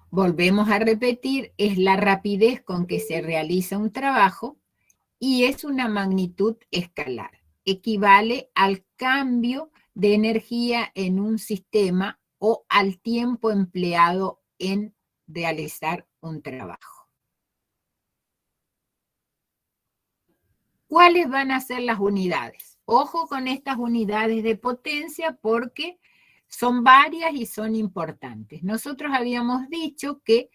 [SPEAKER 1] volvemos a repetir, es la rapidez con que se realiza un trabajo, y es una magnitud escalar. Equivale al cambio de energía en un sistema o al tiempo empleado en realizar un trabajo. ¿Cuáles van a ser las unidades? Ojo con estas unidades de potencia porque son varias y son importantes. Nosotros habíamos dicho que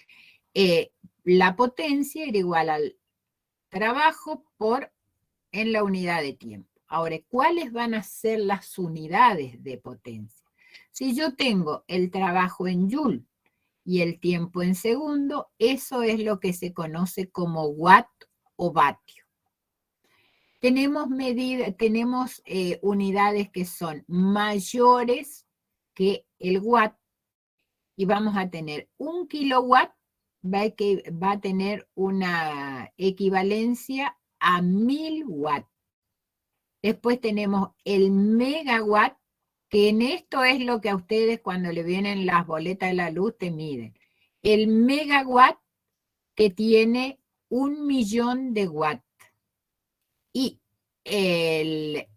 [SPEAKER 1] la potencia era igual al trabajo en la unidad de tiempo. Ahora, ¿cuáles van a ser las unidades de potencia? Si yo tengo el trabajo en joule y el tiempo en segundo, eso es lo que se conoce como watt o vatio. Tenemos unidades que son mayores que el watt y vamos a tener 1 kilowatt, va a tener una equivalencia a 1000 watts. Después tenemos el megawatt, que en esto es lo que a ustedes cuando le vienen las boletas de la luz te miden. El megawatt que tiene 1.000.000 de watts. Y el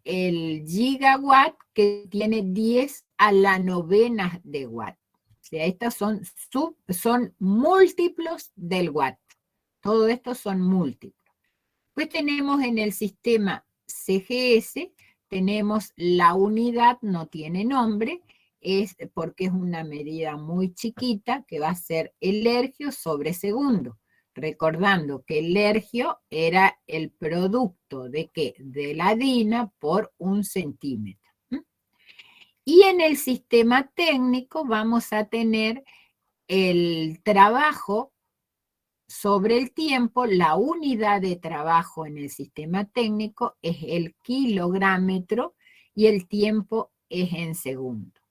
[SPEAKER 1] gigawatt que tiene 10 a la novena de watt. O sea, estos son múltiplos del watt. Todo esto son múltiplos. Pues tenemos en el sistema CGS, tenemos la unidad, no tiene nombre, es porque es una medida muy chiquita que va a ser el ergio sobre segundo. Recordando que el ergio era el producto de ¿qué? De la DINA por 1 centímetro. Y en el sistema técnico vamos a tener el trabajo sobre el tiempo. La unidad de trabajo en el sistema técnico es el kilográmetro y el tiempo es en segundo.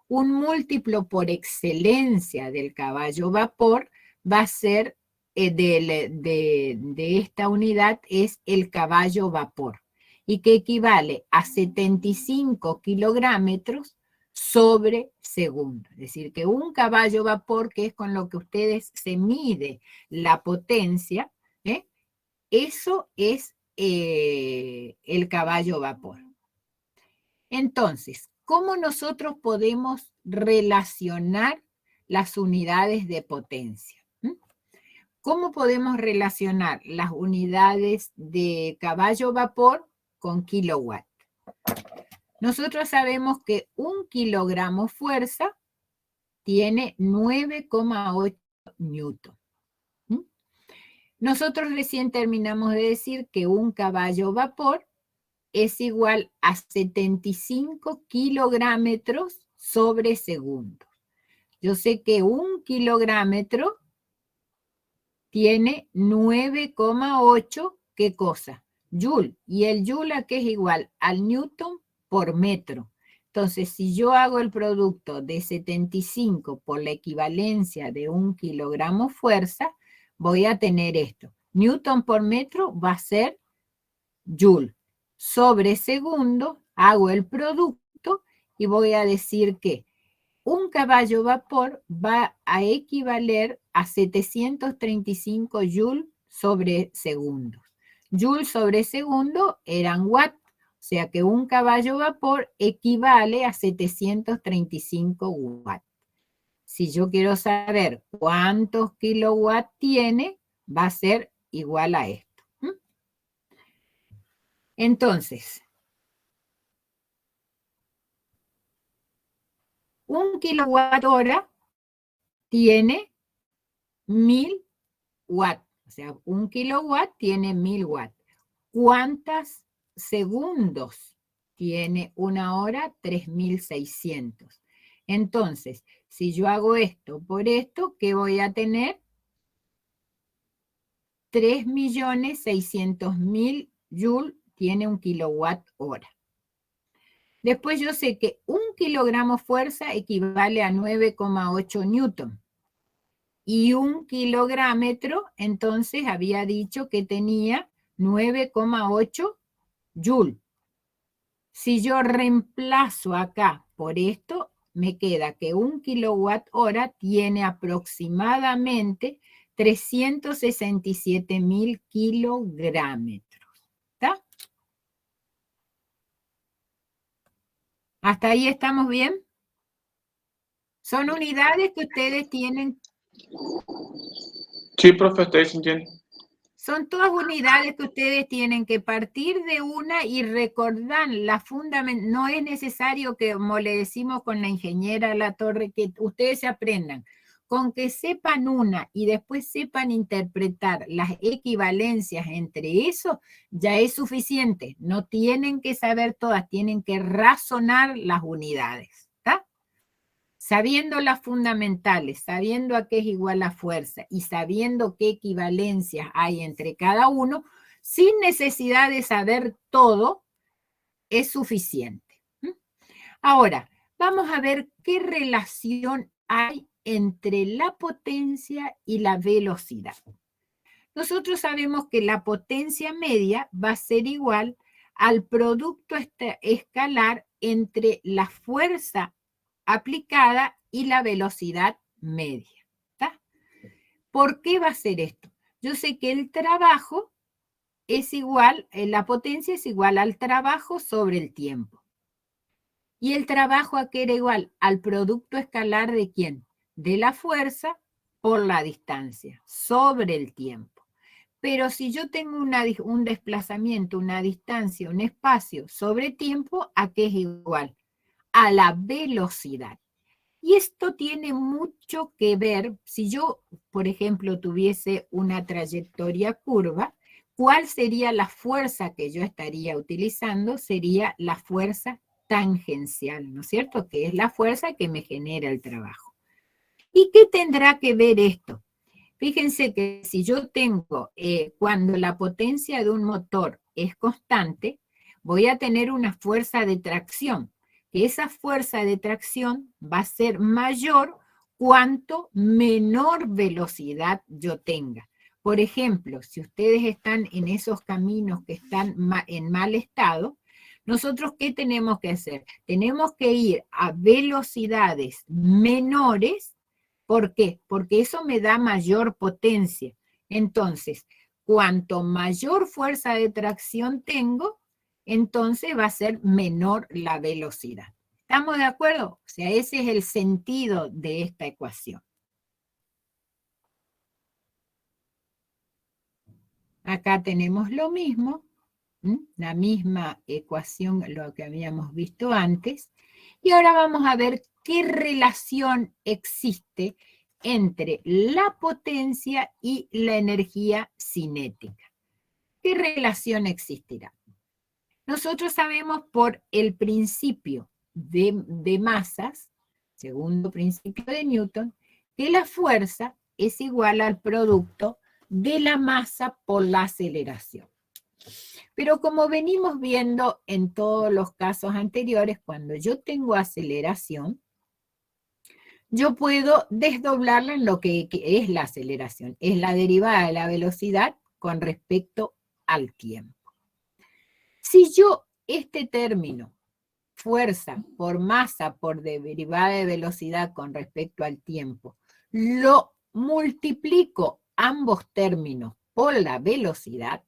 [SPEAKER 1] Un múltiplo por excelencia del caballo vapor va a ser de esta unidad es el caballo vapor y que equivale a 75 kilográmetros sobre segundo. Es decir, que un caballo vapor, que es con lo que ustedes se mide la potencia, eso es el caballo vapor. Entonces, ¿cómo nosotros podemos relacionar las unidades de potencia? ¿Cómo podemos relacionar las unidades de caballo vapor con kilowatt? Nosotros sabemos que 1 kilogramo fuerza tiene 9,8 newton. Nosotros recién terminamos de decir que un caballo vapor es igual a 75 kilográmetros sobre segundo. Yo sé que 1 kilográmetro tiene 9,8, ¿qué cosa? Joule. Y el joule ¿a qué es igual? Al newton por metro. Entonces, si yo hago el producto de 75 por la equivalencia de 1 kilogramo fuerza, voy a tener esto. Newton por metro va a ser joule. Sobre segundo, hago el producto y voy a decir que un caballo vapor va a equivaler a 735 joules sobre segundo. Joule sobre segundo eran watt, o sea que un caballo vapor equivale a 735 watts. Si yo quiero saber cuántos kilowatts tiene, va a ser igual a esto. Entonces, 1 kilowatt hora tiene 1000 watts. O sea, 1 kilowatt tiene 1000 watts. ¿Cuántos segundos tiene una hora? 3600. Entonces, si yo hago esto por esto, ¿qué voy a tener? 3.600.000 joules tiene 1 kilowatt hora. Después yo sé que 1 kilogramo fuerza equivale a 9,8 newton. Y 1 kilográmetro, entonces había dicho que tenía 9,8 joule. Si yo reemplazo acá por esto, me queda que 1 kilowatt hora tiene aproximadamente 367.000 kilográmetros. ¿Está? ¿Hasta ahí estamos bien? Son unidades que ustedes tienen.
[SPEAKER 6] Sí, profe, estoy sintiendo.
[SPEAKER 1] Son todas unidades que ustedes tienen que partir de una y recordar la fundamental. No es necesario que, como le decimos con la ingeniera La Torre, que ustedes se aprendan. Con que sepan una y después sepan interpretar las equivalencias entre eso, ya es suficiente. No tienen que saber todas, tienen que razonar las unidades. ¿Está? Sabiendo las fundamentales, sabiendo a qué es igual la fuerza y sabiendo qué equivalencias hay entre cada uno, sin necesidad de saber todo, es suficiente. Ahora, vamos a ver qué relación hay entre la potencia y la velocidad. Nosotros sabemos que la potencia media va a ser igual al producto escalar entre la fuerza aplicada y la velocidad media. ¿Está? ¿Por qué va a ser esto? Yo sé que el trabajo es igual, la potencia es igual al trabajo sobre el tiempo. ¿Y el trabajo a qué era igual? Al producto escalar de quién? De la fuerza por la distancia, sobre el tiempo. Pero si yo tengo un desplazamiento, una distancia, un espacio sobre tiempo, ¿a qué es igual? A la velocidad. Y esto tiene mucho que ver, si yo, por ejemplo, tuviese una trayectoria curva, ¿cuál sería la fuerza que yo estaría utilizando? Sería la fuerza tangencial, ¿no es cierto? Que es la fuerza que me genera el trabajo. ¿Y qué tendrá que ver esto? Fíjense que si yo tengo, cuando la potencia de un motor es constante, voy a tener una fuerza de tracción, que esa fuerza de tracción va a ser mayor cuanto menor velocidad yo tenga. Por ejemplo, si ustedes están en esos caminos que están en mal estado, nosotros, ¿qué tenemos que hacer? Tenemos que ir a velocidades menores. ¿Por qué? Porque eso me da mayor potencia. Entonces, cuanto mayor fuerza de tracción tengo, entonces va a ser menor la velocidad. ¿Estamos de acuerdo? O sea, ese es el sentido de esta ecuación. Acá tenemos lo mismo, la misma ecuación, lo que habíamos visto antes. Y ahora vamos a ver qué relación existe entre la potencia y la energía cinética. ¿Qué relación existirá? Nosotros sabemos por el principio de masas, segundo principio de Newton, que la fuerza es igual al producto de la masa por la aceleración. Pero como venimos viendo en todos los casos anteriores, cuando yo tengo aceleración, yo puedo desdoblarla en lo que es la aceleración. Es la derivada de la velocidad con respecto al tiempo. Si yo este término, fuerza por masa por derivada de velocidad con respecto al tiempo, lo multiplico ambos términos por la velocidad,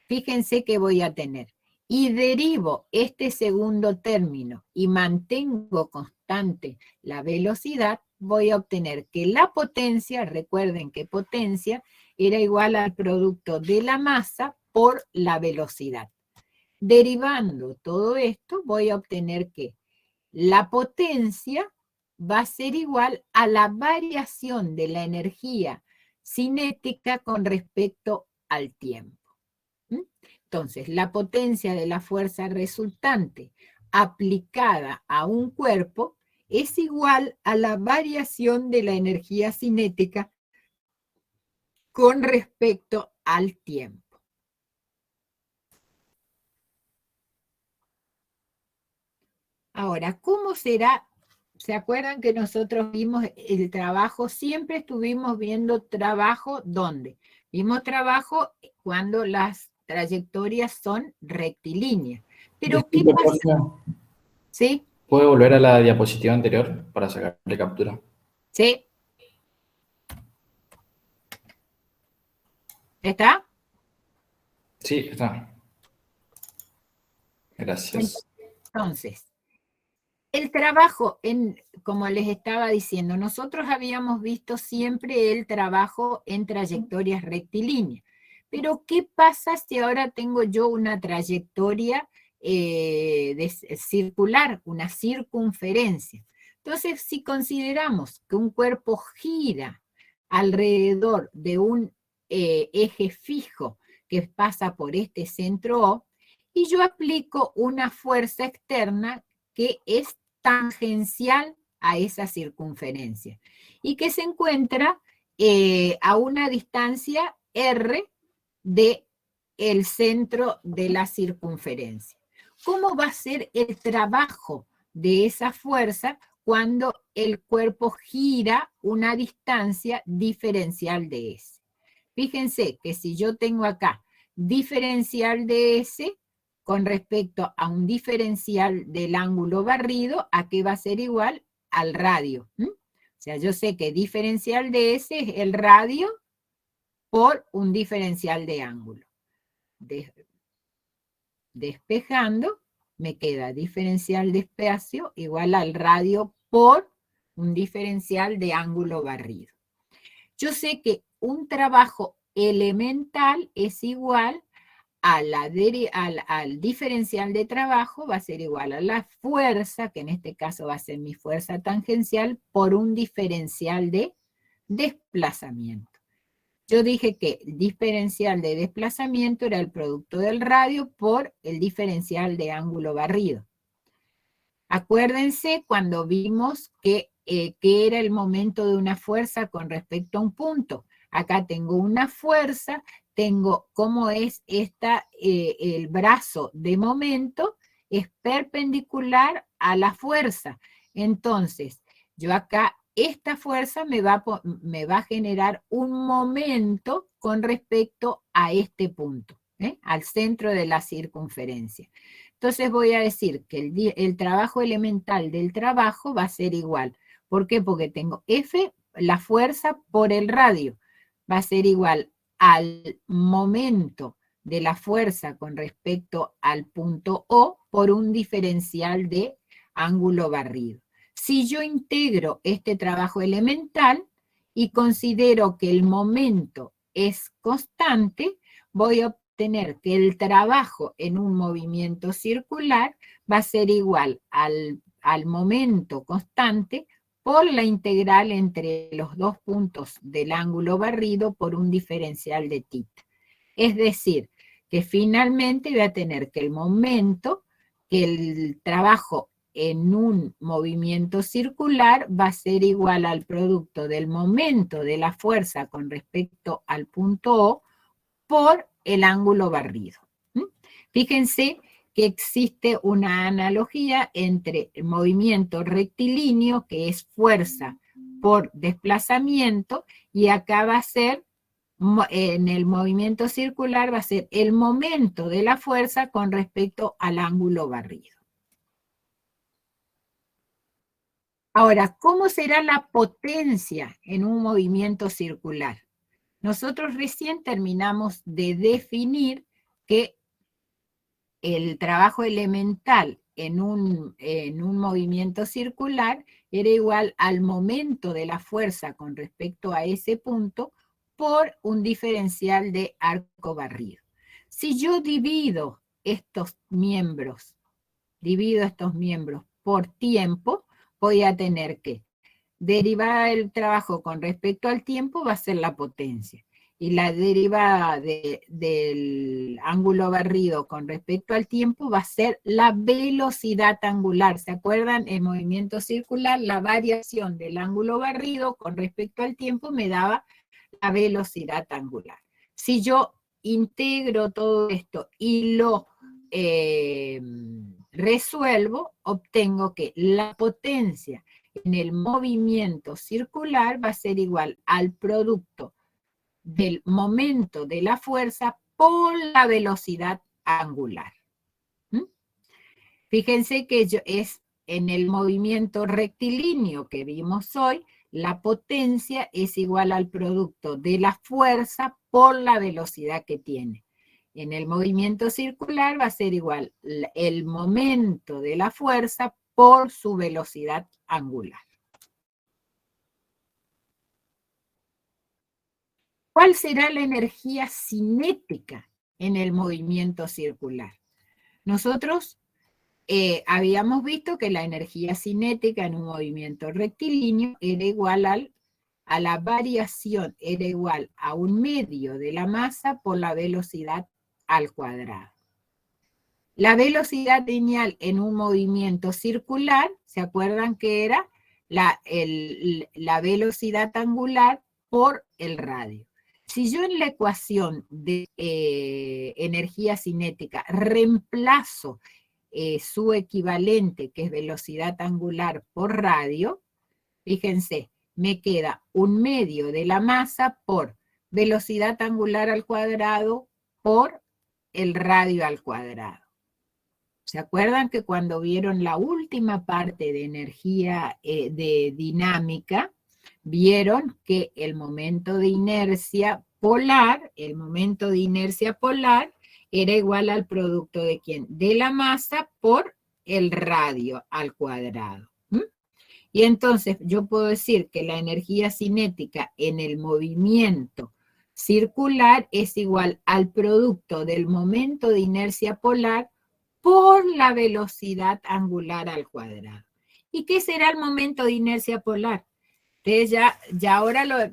[SPEAKER 1] fíjense que voy a tener, y derivo este segundo término y mantengo constante la velocidad, voy a obtener que la potencia, recuerden que potencia era igual al producto de la masa por la velocidad. Derivando todo esto, voy a obtener que la potencia va a ser igual a la variación de la energía cinética con respecto al tiempo. Entonces, la potencia de la fuerza resultante aplicada a un cuerpo es igual a la variación de la energía cinética con respecto al tiempo. Ahora, ¿cómo será? ¿Se acuerdan que nosotros vimos el trabajo? Siempre estuvimos viendo trabajo, ¿dónde? Vimos trabajo cuando las trayectorias son rectilíneas. Pero ¿qué
[SPEAKER 8] Disculpe,
[SPEAKER 1] pasa?
[SPEAKER 8] profe,
[SPEAKER 1] ¿Sí?
[SPEAKER 8] ¿puede volver a la diapositiva anterior para sacarle captura?
[SPEAKER 1] ¿Sí? ¿Está?
[SPEAKER 8] Sí, está. Gracias.
[SPEAKER 1] Entonces, el trabajo, como les estaba diciendo, nosotros habíamos visto siempre el trabajo en trayectorias rectilíneas. Pero, ¿qué pasa si ahora tengo yo una trayectoria circular, una circunferencia? Entonces, si consideramos que un cuerpo gira alrededor de un eje fijo que pasa por este centro O, y yo aplico una fuerza externa que es tangencial a esa circunferencia y que se encuentra a una distancia R del centro de la circunferencia. ¿Cómo va a ser el trabajo de esa fuerza cuando el cuerpo gira una distancia diferencial de S? Fíjense que si yo tengo acá diferencial de S con respecto a un diferencial del ángulo barrido, ¿a qué va a ser igual? Al radio. O sea, yo sé que diferencial de S es el radio por un diferencial de ángulo. Despejando, me queda diferencial de espacio igual al radio por un diferencial de ángulo barrido. Yo sé que un trabajo elemental es igual al diferencial de trabajo, va a ser igual a la fuerza, que en este caso va a ser mi fuerza tangencial, por un diferencial de desplazamiento. Yo dije que el diferencial de desplazamiento era el producto del radio por el diferencial de ángulo barrido. Acuérdense cuando vimos que era el momento de una fuerza con respecto a un punto. Acá tengo una fuerza, tengo cómo es el brazo de momento, es perpendicular a la fuerza. Entonces, yo acá, esta fuerza me va a generar un momento con respecto a este punto, al centro de la circunferencia. Entonces voy a decir que el trabajo elemental del trabajo va a ser igual. ¿Por qué? Porque tengo F, la fuerza por el radio, va a ser igual al momento de la fuerza con respecto al punto O por un diferencial de ángulo barrido. Si yo integro este trabajo elemental y considero que el momento es constante, voy a obtener que el trabajo en un movimiento circular va a ser igual al momento constante por la integral entre los dos puntos del ángulo barrido por un diferencial de θ. Es decir, que finalmente voy a tener que el momento, que el trabajo en un movimiento circular va a ser igual al producto del momento de la fuerza con respecto al punto O por el ángulo barrido. Fíjense que existe una analogía entre el movimiento rectilíneo, que es fuerza por desplazamiento, y acá va a ser, en el movimiento circular, va a ser el momento de la fuerza con respecto al ángulo barrido. Ahora, ¿cómo será la potencia en un movimiento circular? Nosotros recién terminamos de definir que el trabajo elemental en un movimiento circular era igual al momento de la fuerza con respecto a ese punto por un diferencial de arco barrido. Si yo divido estos miembros por tiempo, voy a tener que derivada del trabajo con respecto al tiempo va a ser la potencia. Y la derivada del ángulo barrido con respecto al tiempo va a ser la velocidad angular. ¿Se acuerdan? En movimiento circular, la variación del ángulo barrido con respecto al tiempo me daba la velocidad angular. Si yo integro todo esto y lo resuelvo, obtengo que la potencia en el movimiento circular va a ser igual al producto del momento de la fuerza por la velocidad angular. Fíjense que es en el movimiento rectilíneo que vimos hoy, la potencia es igual al producto de la fuerza por la velocidad que tiene. En el movimiento circular va a ser igual el momento de la fuerza por su velocidad angular. ¿Cuál será la energía cinética en el movimiento circular? Nosotros habíamos visto que la energía cinética en un movimiento rectilíneo era igual a la variación, era igual a 1/2 de la masa por la velocidad al cuadrado. La velocidad lineal en un movimiento circular, ¿se acuerdan que era la velocidad angular por el radio? Si yo en la ecuación de energía cinética reemplazo su equivalente, que es velocidad angular por radio, fíjense, me queda 1/2 de la masa por velocidad angular al cuadrado por el radio al cuadrado. ¿Se acuerdan que cuando vieron la última parte de energía de dinámica, vieron que el momento de inercia polar era igual al producto de ¿quién? De la masa por el radio al cuadrado. Y entonces yo puedo decir que la energía cinética en el movimiento circular es igual al producto del momento de inercia polar por la velocidad angular al cuadrado. ¿Y qué será el momento de inercia polar? Ustedes ya ahora,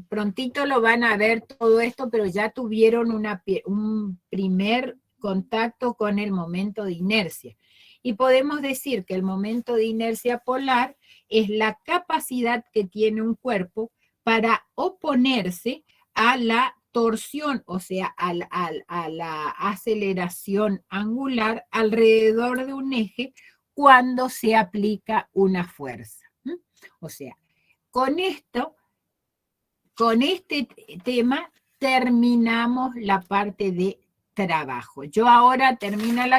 [SPEAKER 1] prontito lo van a ver todo esto, pero ya tuvieron un primer contacto con el momento de inercia. Y podemos decir que el momento de inercia polar es la capacidad que tiene un cuerpo para oponerse a la torsión, o sea, a la aceleración angular alrededor de un eje cuando se aplica una fuerza. O sea, con este tema terminamos la parte de trabajo. Yo ahora termino la